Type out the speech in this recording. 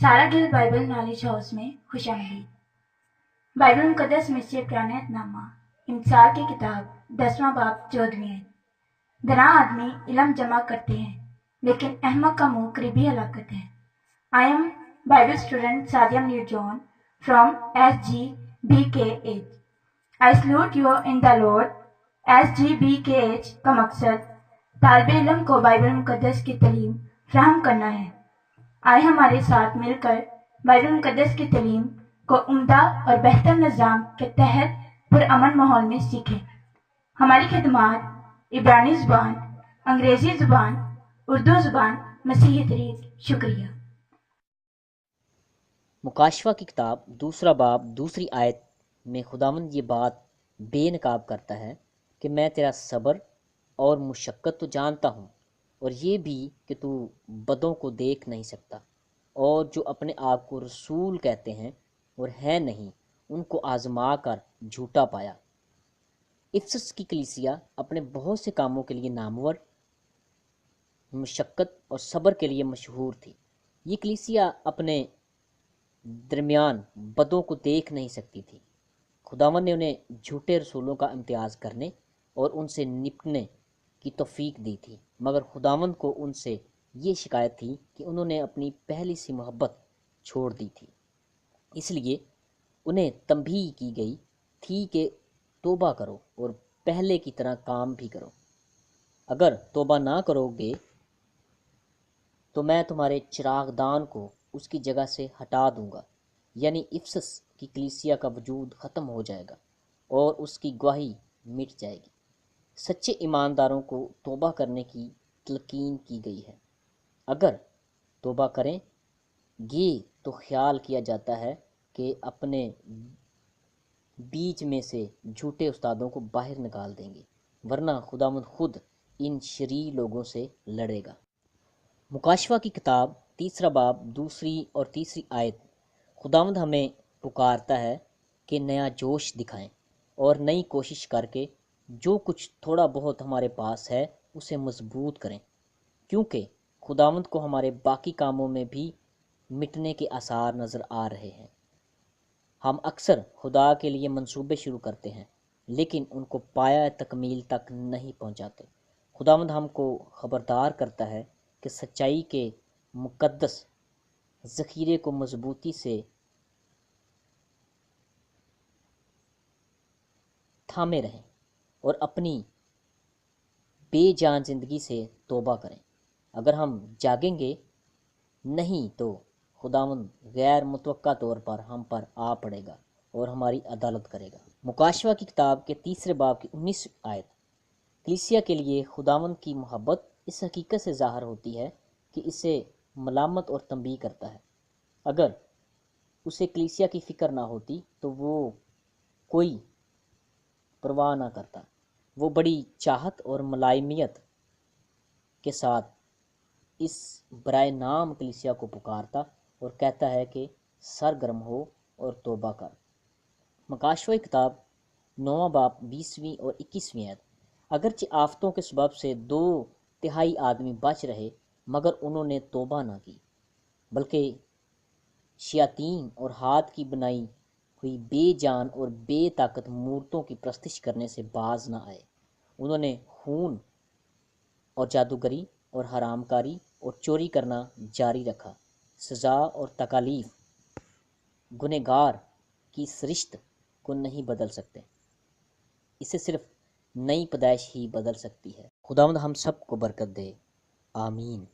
सारा Gill Bible knowledge house में खुश आमदीद। बाइबल मुकद्दस में से पुरानेतनामा इमसाल की किताब 10वां बाब 14वीं आयत। गना आदमी इलम जमा करते हैं लेकिन अहमक का मुंह करीबी हलाकत है। I am Bible student Sadia Mir John from SGBKH। I salute you in the Lord. SGBKH का मकसद तालिब इल्म को बाइबल मुकद्दस की तालीम फराहम करना है। आए हमारे साथ मिलकर बाइबल मुकद्दस की तालीम को उम्दा और बेहतर निज़ाम के तहत पुरअमन माहौल में सीखें। हमारी खिदमात इब्रानी ज़ुबान, अंग्रेज़ी ज़ुबान, उर्दू ज़ुबान, मसीही तरीक़। शुक्रिया। मुकाशवा की किताब 2 बाब 2 आयत में खुदावंद ये बात बेनकाब करता है कि मैं तेरा सब्र और मुशक्क़त तो जानता हूँ, और ये भी कि तू बदों को देख नहीं सकता, और जो अपने आप को रसूल कहते हैं और है नहीं, उनको आजमा कर झूठा पाया। इफसस की कलीसिया अपने बहुत से कामों के लिए नामवर, मुशक्क़त और सब्र के लिए मशहूर थी। ये कलीसिया अपने दरमियान बदों को देख नहीं सकती थी। खुदावन ने उन्हें झूठे रसूलों का इम्तियाज़ करने और उनसे निपटने की तौफीक दी थी, मगर खुदावंद को उनसे ये शिकायत थी कि उन्होंने अपनी पहली सी मोहब्बत छोड़ दी थी। इसलिए उन्हें तंबीह की गई थी कि तौबा करो और पहले की तरह काम भी करो। अगर तौबा ना करोगे तो मैं तुम्हारे चिरागदान को उसकी जगह से हटा दूंगा, यानी इफसस की कलीसिया का वजूद ख़त्म हो जाएगा और उसकी गवाही मिट जाएगी। सच्चे ईमानदारों को तौबा करने की तलकीन की गई है। अगर तौबा करें ये तो ख्याल किया जाता है कि अपने बीच में से झूठे उस्तादों को बाहर निकाल देंगे, वरना खुदावंद खुद इन शरीर लोगों से लड़ेगा। मुकाशवा की किताब 3 बाब 2 और 3 आयत खुदावंद हमें पुकारता है कि नया जोश दिखाएं और नई कोशिश करके जो कुछ थोड़ा बहुत हमारे पास है उसे मजबूत करें, क्योंकि खुदावंद को हमारे बाकी कामों में भी मिटने के आसार नज़र आ रहे हैं। हम अक्सर खुदा के लिए मंसूबे शुरू करते हैं लेकिन उनको पाया तकमील तक नहीं पहुंचाते। खुदावंद हमको ख़बरदार करता है कि सच्चाई के मुक़द्दस ज़ख़ीरे को मजबूती से थामे रहें और अपनी बेजान ज़िंदगी से तौबा करें। अगर हम जागेंगे नहीं तो खुदावंद गैर मुतवक्का तौर पर हम पर आ पड़ेगा और हमारी अदालत करेगा। मुकाशवा की किताब के 3 बाब की 19 आयत कलीसिया के लिए खुदावंद की मोहब्बत इस हकीकत से ज़ाहिर होती है कि इसे मलामत और तंबीह करता है। अगर उसे कलीसिया की फ़िक्र ना होती तो वो कोई परवाह ना करता। वो बड़ी चाहत और मलाइमियत के साथ इस बराए नाम कलीसिया को पुकारता और कहता है कि सरगर्म हो और तौबा कर। मुकाशवा की किताब 9 बाब 20वीं और 21वीं आयत अगरचे आफतों के सबब से 2/3 आदमी बच रहे, मगर उन्होंने तौबा ना की, बल्कि शयातीन और हाथ की बनाई हुई बेजान और बेताकत मूर्तों की प्रस्तिश करने से बाज ना आए। उन्होंने खून और जादूगरी और हरामकारी और चोरी करना जारी रखा। सज़ा और तकालीफ गुनहगार की सरिश्त को नहीं बदल सकते, इसे सिर्फ नई पैदाइश ही बदल सकती है। खुदावंद हम सब को बरकत दे। आमीन।